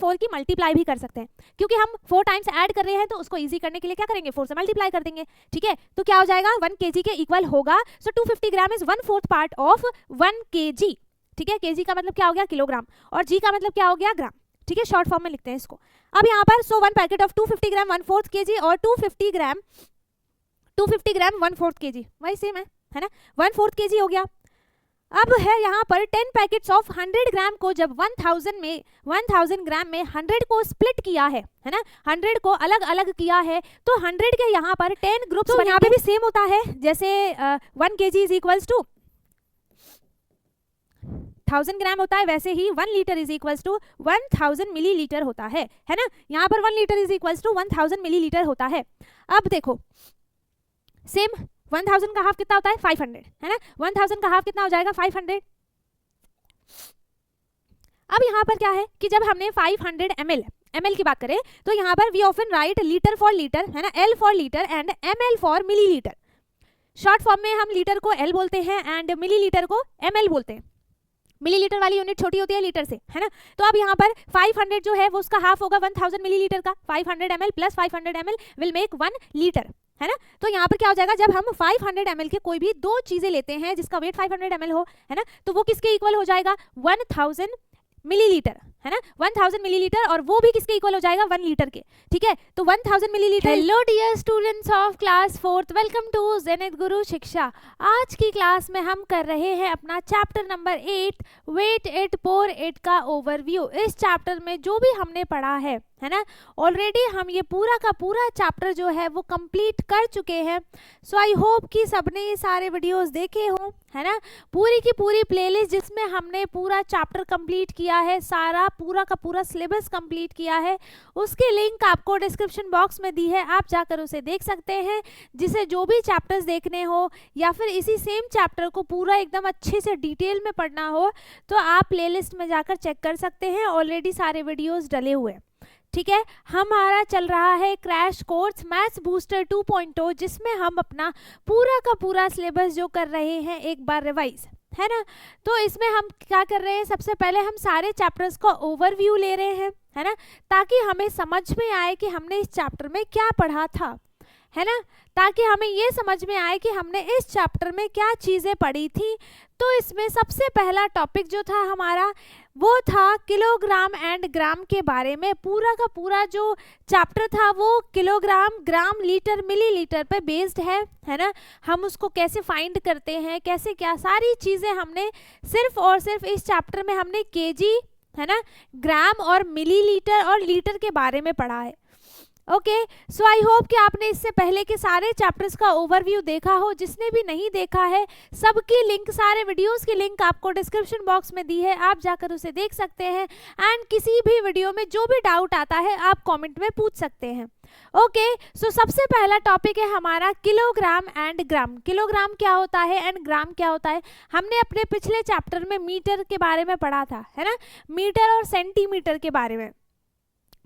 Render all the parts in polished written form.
4 की मल्टीप्लाई भी कर सकते हैं, क्योंकि हम 4 टाइम्स ऐड कर रहे हैं तो उसको इजी करने के लिए क्या करेंगे, 4 से मल्टीप्लाई कर देंगे। ठीक है, तो क्या हो जाएगा 1 kg के इक्वल होगा। सो 250 gram is 1/4 part of 1 kg। ठीक है, kg का मतलब क्या हो गया किलोग्राम, और g का मतलब क्या हो गया ग्राम। ठीक है, शॉर्ट फॉर्म में लिखते हैं इसको। अब यहाँ पर सो 1 पैकेट ऑफ 250 ग्राम 1/4 kg और 250 ग्राम 1/4 kg वही सेम है ना, 1/4 kg हो गया। अब है यहाँ पर 10 पैकेट्स ऑफ 100 ग्राम को जब 1000 ग्राम में 100 को स्प्लिट किया है ना, 100 को अलग अलग किया है, तो 100 के यहाँ पर 10 ग्रुप्स। तो यहाँ पे भी सेम होता है, जैसे 1 kg is equals to 1000 gram होता है, वैसे ही 1 litre is equals to 1000 millilitre होता है ना। यहाँ पर 1 litre is equals to 1000 millilitre होता है। अब देखो सेम 1000 का हाफ कितना होता है 500 है ना, 1000 का हाफ कितना हो जाएगा 500। अब यहाँ पर क्या है कि जब हमने 500 ml की बात करें तो यहाँ पर we often write litre for litre है ना, L for litre and ml for millilitre. Short form में हम लीटर को L बोलते हैं एंड मिलीलीटर को ml बोलते हैं। मिलीलीटर वाली यूनिट छोटी होती है लीटर से है ना। तो अब यहाँ पर 500 जो है वो उसका हाफ होगा 1000 मिलीलीटर का, 500 ml plus 500 ml will make 1 litre है ना। तो यहाँ पर क्या हो जाएगा, जब हम 500 ml के कोई भी दो चीजें लेते हैं जिसका वेट 500 ml हो है ना, तो वो किसके इक्वल हो जाएगा 1000 मिलीलीटर है ना, 1000 मिलीलीटर, और वो भी किसके इक्वल हो जाएगा 1 लीटर के। ठीक है, तो 1000 millilitre. Hello dear students of class 4th, welcome to Zenith Guru Shiksha. आज की क्लास में हम कर रहे हैं अपना चैप्टर नंबर 8 वेट 8 पोर 8 का ओवरव्यू। इस चैप्टर में जो भी हमने पढ़ा है ना, ऑलरेडी हम ये पूरा का पूरा चैप्टर जो है वो कंप्लीट कर चुके हैं। सो आई होप कि सबने ये सारे वीडियोस देखे हों है ना, पूरी की पूरी प्लेलिस्ट जिसमें हमने पूरा चैप्टर कंप्लीट किया है, सारा पूरा का पूरा सिलेबस कंप्लीट किया है, उसकी लिंक आपको डिस्क्रिप्शन बॉक्स में दी है, आप जाकर उसे देख सकते हैं। जिसे जो भी चैप्टर्स देखने हो या फिर इसी सेम चैप्टर को पूरा एकदम अच्छे से डिटेल में पढ़ना हो तो आप प्लेलिस्ट में जाकर चेक कर सकते हैं, ऑलरेडी सारे वीडियोस डले हुए। ठीक है, हमारा चल रहा है क्रैश कोर्स मैथ्स बूस्टर 2.0, जिसमें हम अपना पूरा का पूरा सिलेबस जो कर रहे हैं एक बार रिवाइज है ना। तो इसमें हम क्या कर रहे हैं, सबसे पहले हम सारे चैप्टर्स का ओवरव्यू ले रहे हैं है ना, ताकि हमें समझ में आए कि हमने इस चैप्टर में क्या पढ़ा था है ना, ताकि हमें ये समझ में आए कि हमने इस चैप्टर में क्या चीज़ें पढ़ी थी। तो इसमें सबसे पहला टॉपिक जो था हमारा वो था किलोग्राम एंड ग्राम के बारे में। पूरा का पूरा जो चैप्टर था वो किलोग्राम, ग्राम, लीटर, मिलीलीटर पे बेस्ड है ना। हम उसको कैसे फाइंड करते हैं, कैसे क्या सारी चीज़ें हमने सिर्फ और सिर्फ इस चैप्टर में हमने केजी है ना, ग्राम और मिलीलीटर और लीटर के बारे में पढ़ा है। ओके, सो आई होप कि आपने इससे पहले के सारे चैप्टर्स का ओवरव्यू देखा हो। जिसने भी नहीं देखा है सबकी लिंक, सारे वीडियोस की लिंक आपको डिस्क्रिप्शन बॉक्स में दी है, आप जाकर उसे देख सकते हैं। एंड किसी भी वीडियो में जो भी डाउट आता है आप कमेंट में पूछ सकते हैं। ओके, सो सबसे पहला टॉपिक है हमारा किलोग्राम एंड ग्राम। किलोग्राम क्या होता है एंड ग्राम क्या होता है, हमने अपने पिछले चैप्टर में मीटर के बारे में पढ़ा था है ना, मीटर और सेंटीमीटर के बारे में।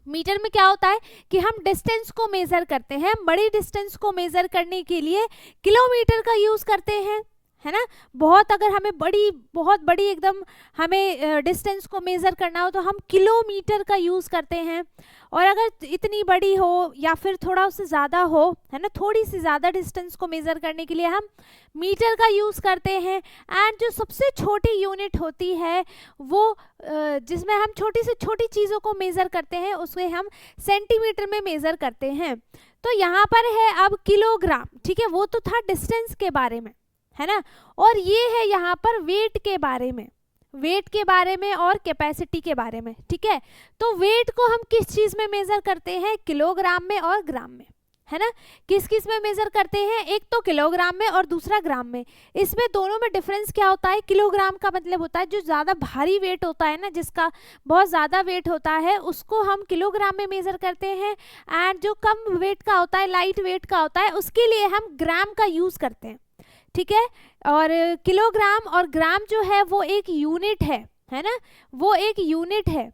मीटर में क्या होता है कि हम डिस्टेंस को मेजर करते हैं, बड़ी डिस्टेंस को मेजर करने के लिए किलोमीटर का यूज़ करते हैं है ना। बहुत अगर हमें बहुत बड़ी एकदम हमें डिस्टेंस को मेज़र करना हो तो हम किलोमीटर का यूज़ करते हैं, और अगर इतनी बड़ी हो या फिर थोड़ा उससे ज़्यादा हो है ना, थोड़ी सी ज़्यादा डिस्टेंस को मेज़र करने के लिए हम मीटर का यूज़ करते हैं। एंड जो सबसे छोटी यूनिट होती है वो जिसमें हम छोटी से छोटी चीज़ों को मेज़र करते हैं उसे हम सेंटीमीटर में मेज़र करते हैं। तो यहाँ पर है अब किलोग्राम, ठीक है, वो तो था डिस्टेंस के बारे में है ना, और ये है यहाँ पर वेट के बारे में, वेट के बारे में और कैपेसिटी के बारे में। ठीक है, तो वेट को हम किस चीज़ में मेज़र करते हैं, किलोग्राम में और ग्राम में है ना। किस किस में मेज़र करते हैं, एक तो किलोग्राम में और दूसरा ग्राम में। इसमें दोनों में डिफरेंस क्या होता है, किलोग्राम का मतलब होता है जो ज़्यादा भारी वेट होता है ना, जिसका बहुत ज़्यादा वेट होता है उसको हम किलोग्राम में मेज़र करते हैं, एंड जो कम वेट का होता है, लाइट वेट का होता है, उसके लिए हम ग्राम का यूज़ करते हैं। ठीक है, और किलोग्राम और ग्राम जो है वो एक यूनिट है ना, वो एक यूनिट है।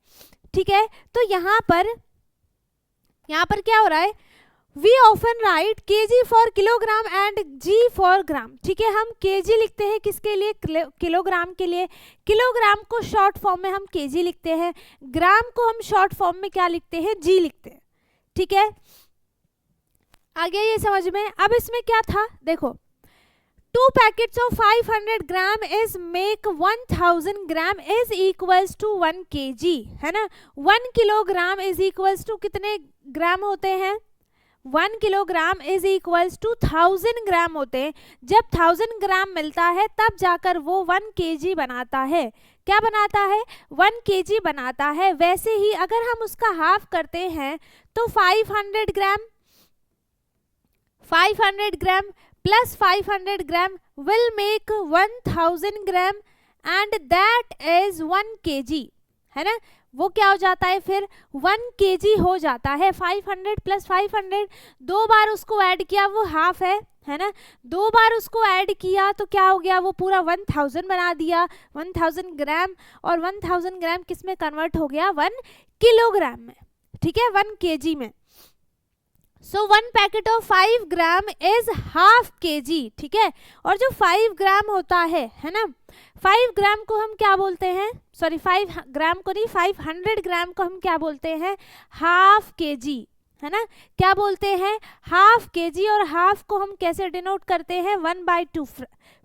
ठीक है, तो यहाँ पर क्या हो रहा है, we often write kg for kilogram and g for gram. ठीक है, हम kg लिखते हैं किसके लिए, किलोग्राम के लिए। किलोग्राम को शॉर्ट फॉर्म में हम kg लिखते हैं, ग्राम को हम शॉर्ट फॉर्म में क्या लिखते हैं, g लिखते हैं। ठीक है, आ गया ये समझ में। अब इसमें क्या था देखो, 2 packets of 500 gram is make 1000 gram is equals to 1 kg, है ना। 1 किलोग्राम इज इक्वल्स टू कितने ग्राम होते हैं, 1 किलोग्राम इज इक्वल्स टू 1000 ग्राम होते हैं। जब 1000 ग्राम मिलता है तब जाकर वो 1 kg बनाता है। क्या बनाता है, 1 kg बनाता है। वैसे ही अगर हम उसका हाफ करते हैं तो 500 gram plus 500 gram will make 1000 gram and that is 1 kg, है ना। वो क्या हो जाता है फिर, 1 kg हो जाता है। 500 प्लस 500, 2 बार उसको ऐड किया वो हाफ है ना। 2 बार उसको ऐड किया तो क्या हो गया, वो पूरा 1000 बना दिया, 1000 ग्राम। और 1000 ग्राम किस में कन्वर्ट हो गया, 1 किलोग्राम में। ठीक है, 1 kg में। सो 1 packet of 5 gram is half kg। ठीक है, और जो 5 ग्राम होता है ना, 5 ग्राम को हम क्या बोलते हैं, सॉरी 5 ग्राम को नहीं, 500 ग्राम को हम क्या बोलते हैं, हाफ kg, है ना। क्या बोलते हैं, हाफ kg। और हाफ को हम कैसे डिनोट करते हैं, 1/2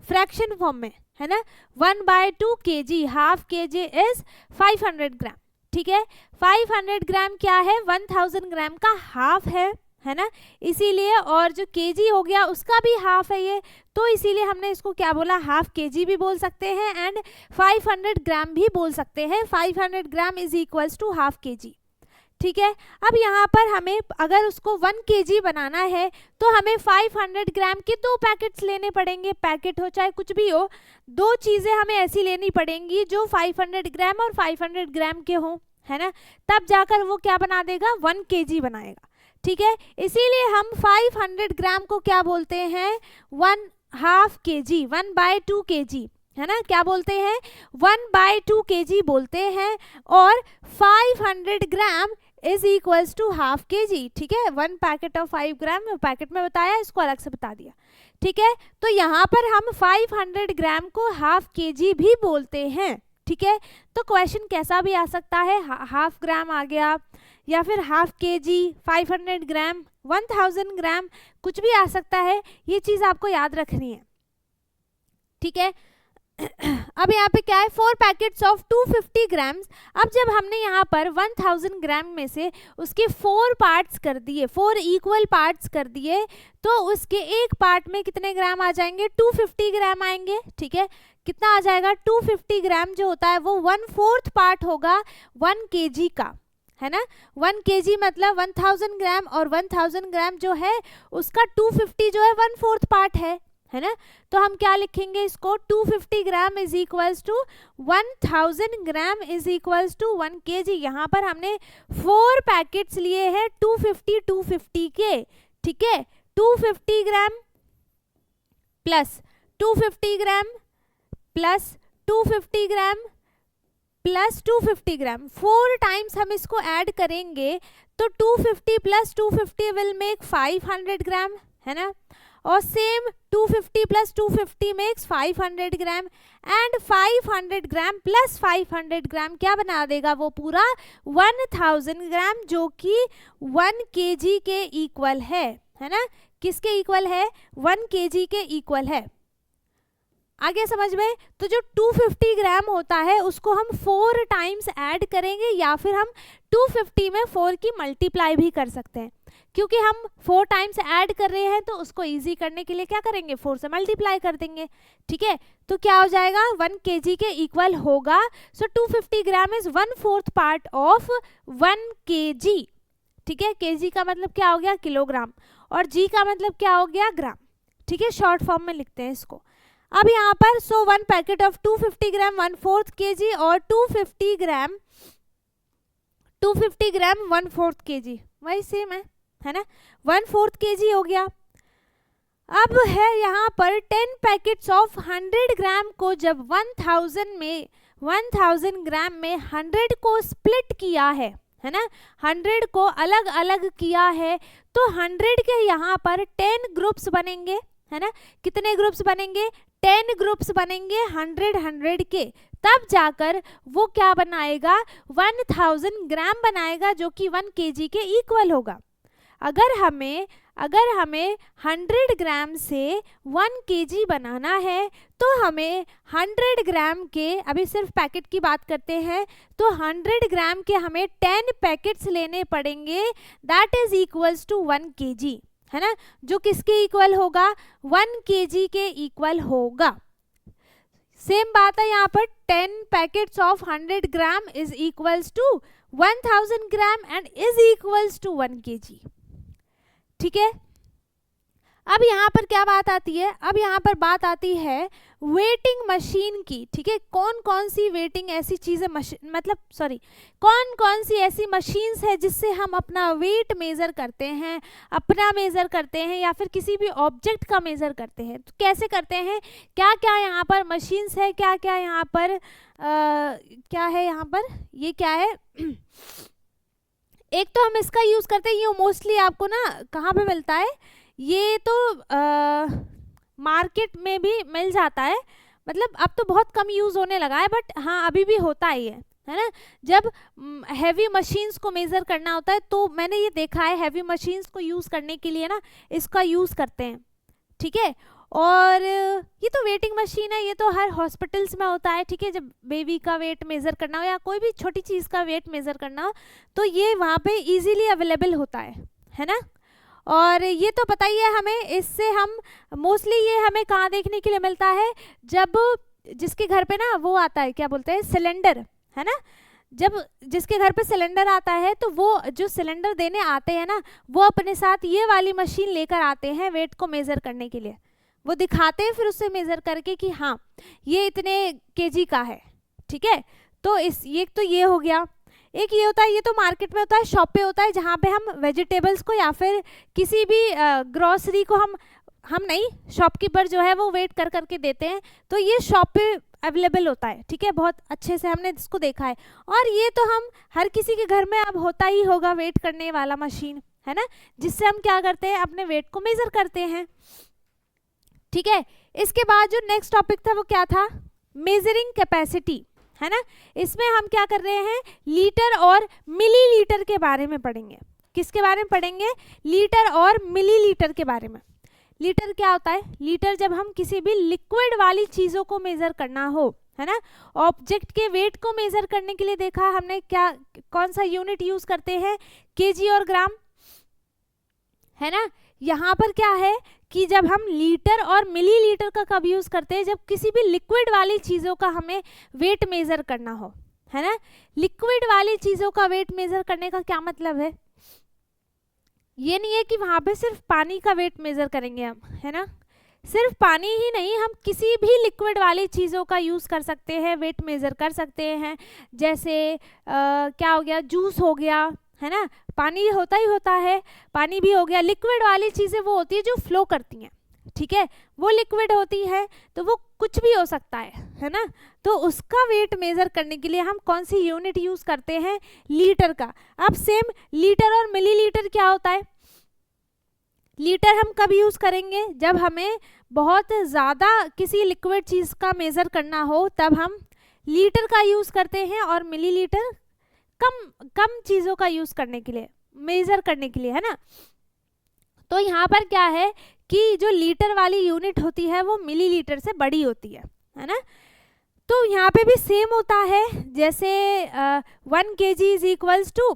फ्रैक्शन फॉर्म में, है ना। 1/2 kg, हाफ kg इज 500 ग्राम। ठीक है, 500 ग्राम क्या है, 1000 ग्राम का हाफ है ना, इसीलिए। और जो kg हो गया उसका भी हाफ है ये, तो इसीलिए हमने इसको क्या बोला, हाफ kg भी बोल सकते हैं एंड 500 ग्राम भी बोल सकते हैं। 500 gram is equals to half kg। ठीक है, अब यहाँ पर हमें अगर उसको 1 kg बनाना है तो हमें 500 ग्राम के 2 पैकेट्स लेने पड़ेंगे। पैकेट हो चाहे कुछ भी हो, 2 चीज़ें हमें ऐसी लेनी पड़ेंगी जो 500 ग्राम और 500 ग्राम के हों, है ना। तब जाकर वो क्या बना देगा, 1 kg बनाएगा। ठीक है, इसीलिए हम 500 ग्राम को क्या बोलते हैं, 1/2 kg, 1/2 kg, है ना। क्या बोलते हैं, 1/2 kg बोलते हैं। और 500 gram is equals to half kg। ठीक है, 1 पैकेट ऑफ 5 ग्राम, पैकेट में बताया, इसको अलग से बता दिया। ठीक है, तो यहाँ पर हम 500 ग्राम को हाफ kg भी बोलते हैं। ठीक है, तो क्वेश्चन कैसा भी आ सकता है, हाफ ग्राम आ गया या फिर हाफ kg, 500 ग्राम, 1000 ग्राम, कुछ भी आ सकता है। ये चीज़ आपको याद रखनी है। ठीक है, अब यहाँ पे क्या है, 4 पैकेट्स ऑफ 250 ग्राम्स। अब जब हमने यहाँ पर 1000 ग्राम में से उसके 4 पार्ट्स कर दिए, 4 इक्वल पार्ट्स कर दिए, तो उसके एक पार्ट में कितने ग्राम आ जाएंगे, 250 ग्राम आएंगे। ठीक है, कितना आ जाएगा, 250 ग्राम जो होता है वो 1/4 पार्ट होगा 1 kg का, है ना। 1 kg मतलब 1000 ग्राम, और 1000 ग्राम जो है उसका 250 जो है 1/4 पार्ट है ना। तो हम क्या लिखेंगे इसको, 250 gram is equals to 1000 gram is equals to 1 kg। यहाँ पर हमने 4 पैकेट्स लिए हैं 250 के। ठीक है, 250 gram plus 250 gram plus 250 gram plus 250 ग्राम, 4 टाइम्स हम इसको ऐड करेंगे तो 250 प्लस 250 विल मेक 500 ग्राम, है ना। और same 250 plus 250 makes 500 gram and 500 gram plus 500 ग्राम क्या बना देगा, वो पूरा 1000 ग्राम, जो कि 1 kg के इक्वल है ना। किसके इक्वल है, 1 kg के इक्वल है। आगे समझ में, तो जो 250 ग्राम होता है उसको हम 4 टाइम्स ऐड करेंगे, या फिर हम 250 में 4 की मल्टीप्लाई भी कर सकते हैं। क्योंकि हम 4 टाइम्स ऐड कर रहे हैं तो उसको इजी करने के लिए क्या करेंगे, 4 से मल्टीप्लाई कर देंगे। ठीक है, तो क्या हो जाएगा, 1 kg के इक्वल होगा। सो 250 gram is 1/4 part of 1 kg। ठीक है, kg का मतलब क्या हो गया, किलोग्राम, और g का मतलब क्या हो गया, ग्राम। ठीक है, शॉर्ट फॉर्म में लिखते हैं इसको। अब यहाँ पर 1 पैकेट ऑफ 250 ग्राम 1/4 kg और 250 ग्राम 1/4 kg, वही सेम है ना, 1/4 kg हो गया। अब है यहाँ पर 10 पैकेट्स ऑफ 100 ग्राम को जब 1000 ग्राम में 100 को स्प्लिट किया है है ना, 100 को अलग अलग किया है तो 100 के यहाँ पर 10 ग्रुप्स बनेंगे, है ना। कितने ग्रुप्स बनेंगे? 10 ग्रुप्स बनेंगे 100 के, तब जाकर वो क्या बनाएगा? 1000 ग्राम बनाएगा, जो कि 1 kg के इक्वल होगा। अगर हमें 100 ग्राम से 1 kg बनाना है तो हमें 100 ग्राम के, अभी सिर्फ पैकेट की बात करते हैं, तो 100 ग्राम के हमें 10 पैकेट्स लेने पड़ेंगे, that is equals to 1 kg, है ना, जो किसके इक्वल होगा? 1 kg के इक्वल होगा। सेम बात है यहाँ पर, 10 packets of 100 gram is equals to 1000 gram and is equals to 1 kg। ठीक है, अब यहाँ पर क्या बात आती है? अब यहाँ पर बात आती है वेटिंग मशीन की। ठीक है, कौन कौन सी वेटिंग ऐसी चीजें कौन कौन सी ऐसी मशीन्स है जिससे हम अपना वेट मेजर करते हैं, अपना मेजर करते हैं या फिर किसी भी ऑब्जेक्ट का मेजर करते हैं। तो कैसे करते हैं? क्या क्या यहाँ पर मशीन्स है, क्या क्या यहाँ पर क्या है यहाँ पर, ये क्या है? एक तो हम इसका यूज करते हैं, ये मोस्टली आपको ना कहाँ पे मिलता है? ये तो मार्केट में भी मिल जाता है, मतलब अब तो बहुत कम यूज होने लगा है, बट हाँ अभी भी होता ही है ना। जब हैवी मशीन्स को मेजर करना होता है तो मैंने ये देखा है, हैवी मशीन्स को यूज करने के लिए ना इसका यूज करते हैं। ठीक है, और ये तो वेटिंग मशीन है, ये तो हर हॉस्पिटल्स में होता है। ठीक है, जब बेबी का वेट मेजर करना हो या कोई भी छोटी चीज़ का वेट मेजर करना हो तो ये वहाँ पे इजीली अवेलेबल होता है ना। और ये तो पता ही है हमें, इससे हम मोस्टली ये हमें कहाँ देखने के लिए मिलता है? जब जिसके घर पे ना वो आता है, क्या बोलते हैं, सिलेंडर, है ना। जब जिसके घर पे सिलेंडर आता है तो वो जो सिलेंडर देने आते हैं ना, वो अपने साथ ये वाली मशीन लेकर आते हैं वेट को मेजर करने के लिए। वो दिखाते हैं फिर उससे मेजर करके कि हाँ ये इतने केजी का है। ठीक है, तो ये हो गया। एक ये होता है, ये तो मार्केट में होता है, शॉप पे होता है, जहाँ पे हम वेजिटेबल्स को या फिर किसी भी ग्रोसरी को हम नहीं, शॉपकीपर जो है वो वेट कर करके देते हैं, तो ये शॉप पे अवेलेबल होता है। ठीक है, बहुत अच्छे से हमने इसको देखा है। और ये तो हम हर किसी के घर में अब होता ही होगा वेट करने वाला मशीन, है ना, जिससे हम क्या करते हैं? अपने वेट को मेजर करते हैं। ठीक है, इसके बाद जो नेक्स्ट टॉपिक था वो क्या था? मेजरिंग कैपेसिटी, है ना। इसमें हम क्या कर रहे हैं? लीटर और मिलीलीटर के बारे में पढ़ेंगे। किसके बारे में पढ़ेंगे? लीटर और मिलीलीटर के बारे में। लीटर क्या होता है? लीटर जब हम किसी भी लिक्विड वाली चीज़ों को मेजर करना हो, है ना, ऑब्जेक्ट के वेट को मेजर करने के लिए देखा हमने, क्या कौन सा यूनिट यूज करते हैं? केजी और ग्राम, है ना। यहाँ पर क्या है कि जब हम लीटर और मिलीलीटर का कब यूज करते हैं? जब किसी भी लिक्विड वाली चीज़ों का हमें वेट मेजर करना हो, है ना। लिक्विड वाली चीज़ों का वेट मेजर करने का क्या मतलब है? ये नहीं है कि वहाँ पे सिर्फ पानी का वेट मेजर करेंगे हम, है ना। सिर्फ पानी ही नहीं, हम किसी भी लिक्विड वाली चीज़ों का यूज़ कर सकते हैं, वेट मेजर कर सकते हैं। जैसे क्या हो गया? जूस हो गया, है ना, पानी होता ही होता है, पानी भी हो गया। लिक्विड वाली चीज़ें वो होती है जो फ्लो करती हैं, ठीक है, वो लिक्विड होती है, तो वो कुछ भी हो सकता है ना। तो उसका वेट मेजर करने के लिए हम कौन सी यूनिट यूज़ करते हैं? लीटर का। अब सेम लीटर और मिलीलीटर क्या होता है? लीटर हम कब यूज़ करेंगे? जब हमें बहुत ज़्यादा किसी लिक्विड चीज़ का मेज़र करना हो, तब हम लीटर का यूज़ करते हैं, और मिलीलीटर कम चीज़ों का यूज़ करने के लिए, मेज़र करने के लिए, है ना। तो यहाँ पर क्या है कि जो लीटर वाली यूनिट होती है वो मिलीलीटर से बड़ी होती है ना। तो यहाँ पे भी सेम होता है, जैसे 1 kg is equals to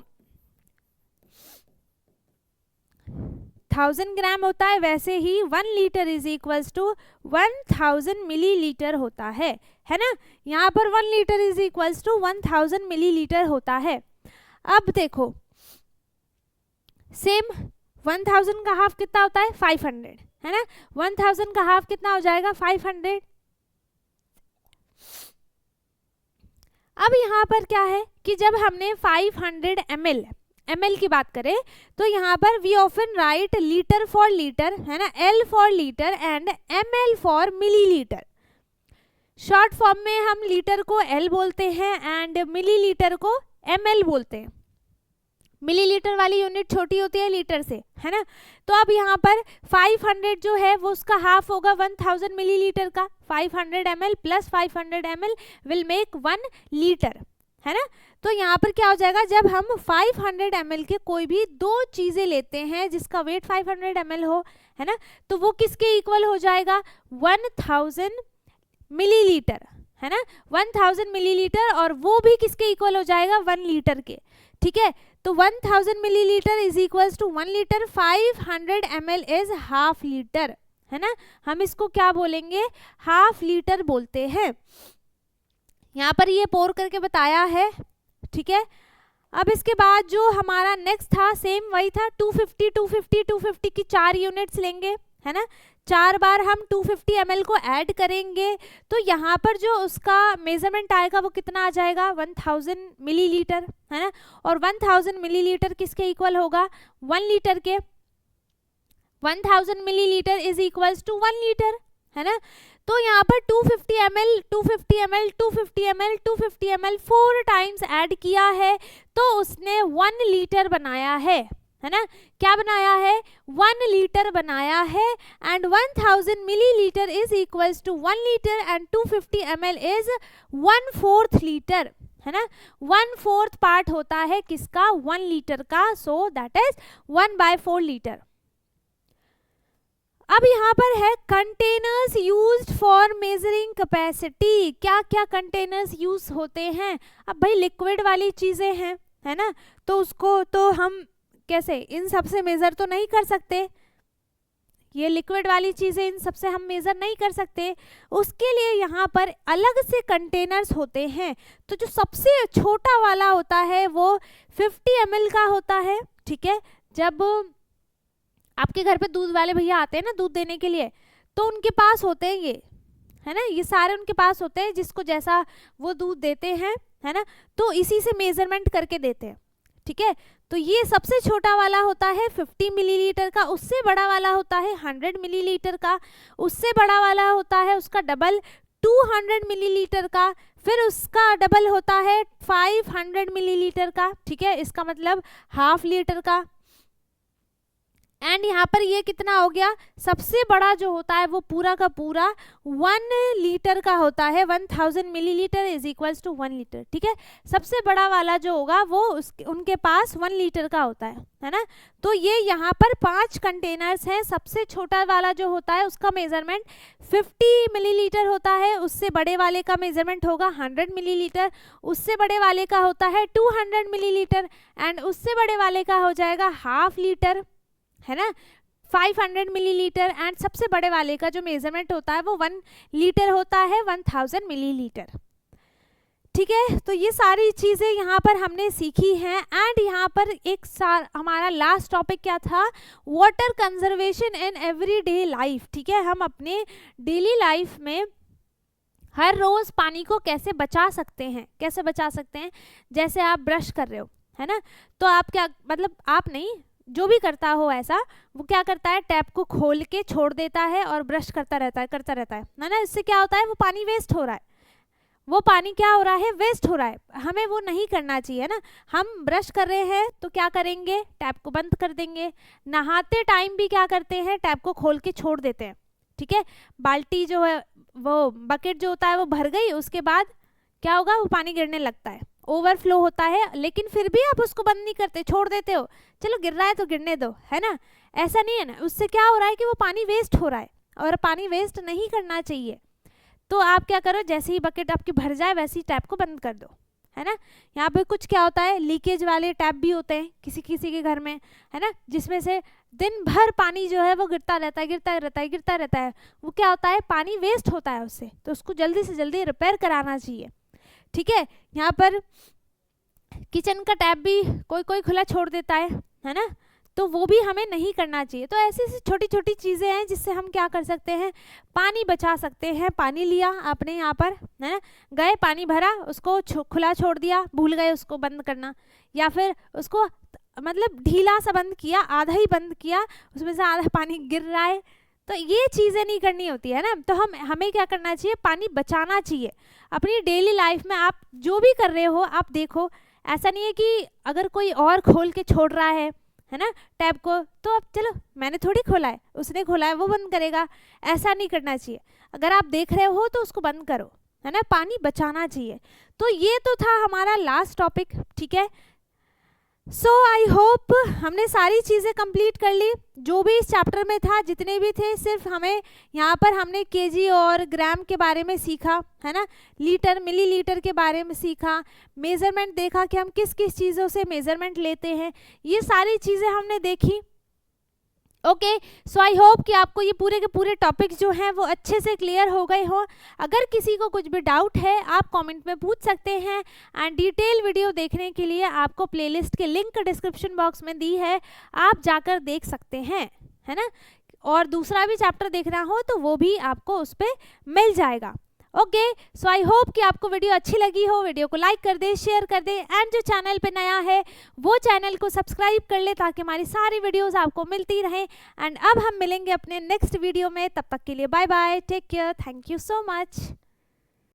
1000 gram होता है, वैसे ही 1 litre is equals to 1000 millilitre होता है ना। यहाँ पर 1 litre is equals to 1000 millilitre होता है। अब देखो सेम 1000 का हाफ कितना होता है? 500, है ना। 1000 का हाफ कितना हो जाएगा? 500। अब यहाँ पर क्या है कि जब हमने 500 ml की बात करें तो यहाँ पर we often write litre for litre, है ना, L for litre and ml for millilitre. Short form में हम लीटर को L बोलते हैं एंड मिलीलीटर को ml बोलते हैं, मिलीलीटर वाली यूनिट छोटी होती है लीटर से, है ना। तो अब यहाँ पर 500 जो है वो उसका हाफ होगा 1000 मिलीलीटर का। 500 ml plus 500 ml will make 1 litre, है ना। तो यहाँ पर क्या हो जाएगा, जब हम 500 ml के कोई भी दो चीज़ें लेते हैं जिसका वेट 500 ml हो, है ना, तो वो किसके इक्वल हो जाएगा, 1000 मिलीलीटर, है ना, 1000 मिलीलीटर, और वो भी किसके इक्वल हो जाएगा, 1 लीटर के, ठीक है। तो 1000 millilitre is equals to 1 litre, 500 ml is half litre, है ना। हम इसको क्या बोलेंगे, हाफ लीटर बोलते हैं। यहाँ पर ये पोर करके बताया है, ठीक है। अब इसके बाद जो हमारा नेक्स्ट था सेम वही था, 250 250 250 की 4 यूनिट्स लेंगे, है ना। 4 बार हम 250 ml को ऐड करेंगे तो यहाँ पर जो उसका मेजरमेंट आएगा वो कितना आ जाएगा, 1000 मिलीलीटर, है ना। और 1000 मिलीलीटर किसके इक्वल होगा, 1 लीटर के। 1000 millilitre is equals to 1 litre, है ना। तो यहाँ पर 250 ml 250 ml 250 ml 250 ml 4 times add किया है तो उसने 1 लीटर बनाया है ना। क्या बनाया है, 1 लीटर बनाया है। And 1000 millilitre is equals to 1 litre and 250 ml is 1/4 litre, है ना। 1/4 पार्ट होता है किसका, 1 लीटर का, सो दैट इज 1/4 लीटर। अब यहाँ पर है containers used for measuring capacity. क्या क्या कंटेनर्स यूज होते हैं। अब भाई लिक्विड वाली चीजें हैं, है ना, तो उसको तो हम कैसे इन सबसे मेजर तो नहीं कर सकते, ये लिक्विड वाली चीजें इन सबसे हम मेजर नहीं कर सकते। उसके लिए यहाँ पर अलग से कंटेनर्स होते हैं। तो जो सबसे छोटा वाला होता है वो 50 ml का होता है, ठीक है। जब आपके घर पे दूध वाले भैया आते हैं ना दूध देने के लिए, तो उनके पास होते हैं ये, है ना, ये सारे उनके पास होते हैं, जिसको जैसा वो दूध देते हैं, है ना, तो इसी से मेजरमेंट करके देते हैं, ठीक है। तो ये सबसे छोटा वाला होता है 50 मिलीलीटर का, उससे बड़ा वाला होता है 100 मिलीलीटर का, उससे बड़ा वाला होता है उसका डबल 200 मिलीलीटर का, फिर उसका डबल होता है 500 मिलीलीटर का, ठीक है, इसका मतलब हाफ लीटर का। एंड यहाँ पर ये कितना हो गया, सबसे बड़ा जो होता है वो पूरा का पूरा 1 लीटर का होता है। 1000 millilitre is equals to 1 litre, ठीक है। सबसे बड़ा वाला जो होगा वो उनके पास 1 लीटर का होता है ना। तो ये यहाँ पर 5 कंटेनर्स हैं। सबसे छोटा वाला जो होता है उसका मेजरमेंट 50 मिलीलीटर होता है, उससे बड़े वाले का मेजरमेंट होगा 100 मिलीलीटर, उससे बड़े वाले का होता है 200 मिलीलीटर एंड उससे बड़े वाले का हो जाएगा हाफ लीटर, है ना, 500 मिलीलीटर। एंड सबसे बड़े वाले का जो मेजरमेंट होता है वो 1 लीटर होता है, 1000 मिलीलीटर, ठीक है। तो ये सारी चीज़ें यहाँ पर हमने सीखी हैं। एंड यहाँ पर एक हमारा लास्ट टॉपिक क्या था, water conservation in everyday life, ठीक है। हम अपने डेली लाइफ में हर रोज़ पानी को कैसे बचा सकते हैं, कैसे बचा सकते हैं। जैसे आप ब्रश कर रहे हो, है ना, तो आप क्या मतलब आप नहीं, जो भी करता हो ऐसा, वो क्या करता है, टैप को खोल के छोड़ देता है और ब्रश करता रहता है ना। इससे क्या होता है, वो पानी वेस्ट हो रहा है, वो पानी क्या हो रहा है, वेस्ट हो रहा है। हमें वो नहीं करना चाहिए ना। हम ब्रश कर रहे हैं तो क्या करेंगे, टैप को बंद कर देंगे। नहाते टाइम भी क्या करते हैं, टैप को खोल के छोड़ देते हैं, ठीक है। बाल्टी जो है वो बकेट जो होता है वो भर गई, उसके बाद क्या होगा, वो पानी गिरने लगता है, ओवरफ्लो होता है, लेकिन फिर भी आप उसको बंद नहीं करते, छोड़ देते हो, चलो गिर रहा है तो गिरने दो, है ना। ऐसा नहीं है ना, उससे क्या हो रहा है कि वो पानी वेस्ट हो रहा है और पानी वेस्ट नहीं करना चाहिए। तो आप क्या करो, जैसे ही बकेट आपकी भर जाए वैसे ही टैप को बंद कर दो, है ना। यहाँ पे कुछ क्या होता है, लीकेज वाले टैप भी होते हैं किसी किसी के घर में, है ना, जिसमें से दिन भर पानी जो है वो गिरता रहता है। वो क्या होता है, पानी वेस्ट होता है उससे, तो उसको जल्दी से जल्दी रिपेयर कराना चाहिए, ठीक है। यहाँ पर किचन का टैप भी कोई कोई खुला छोड़ देता है ना, तो वो भी हमें नहीं करना चाहिए। तो ऐसी ऐसी छोटी छोटी चीज़ें हैं जिससे हम क्या कर सकते हैं, पानी बचा सकते हैं। पानी लिया आपने यहाँ पर, है ना, गए पानी भरा, उसको खुला छोड़ दिया, भूल गए उसको बंद करना, या फिर उसको मतलब ढीला सा बंद किया, आधा ही बंद किया, उसमें से आधा पानी गिर रहा है, तो ये चीज़ें नहीं करनी होती है ना। तो हमें क्या करना चाहिए, पानी बचाना चाहिए अपनी डेली लाइफ में। आप जो भी कर रहे हो, आप देखो ऐसा नहीं है कि अगर कोई और खोल के छोड़ रहा है ना टैब को, तो अब चलो मैंने थोड़ी खोला है, उसने खोला है वो बंद करेगा, ऐसा नहीं करना चाहिए। अगर आप देख रहे हो तो उसको बंद करो, है ना, पानी बचाना चाहिए। तो ये तो था हमारा लास्ट टॉपिक, ठीक है। सो आई होप हमने सारी चीज़ें कंप्लीट कर ली जो भी इस चैप्टर में था, जितने भी थे। सिर्फ हमें यहाँ पर हमने केजी और ग्राम के बारे में सीखा, है ना, लीटर मिलीलीटर के बारे में सीखा, मेज़रमेंट देखा कि हम किस किस चीज़ों से मेज़रमेंट लेते हैं, ये सारी चीज़ें हमने देखी। ओके, सो आई होप कि आपको ये पूरे के पूरे टॉपिक्स जो हैं वो अच्छे से क्लियर हो गए हो। अगर किसी को कुछ भी डाउट है आप कमेंट में पूछ सकते हैं। एंड डिटेल वीडियो देखने के लिए आपको प्लेलिस्ट के लिंक डिस्क्रिप्शन बॉक्स में दी है, आप जाकर देख सकते हैं, है ना। और दूसरा भी चैप्टर देखना हो तो वो भी आपको उस पर मिल जाएगा। ओके, सो आई होप कि आपको वीडियो अच्छी लगी हो। वीडियो को लाइक कर दे, शेयर कर दे, एंड जो चैनल पे नया है वो चैनल को सब्सक्राइब कर ले ताकि हमारी सारी वीडियोस आपको मिलती रहें। एंड अब हम मिलेंगे अपने नेक्स्ट वीडियो में, तब तक के लिए bye bye, take care, thank you so much.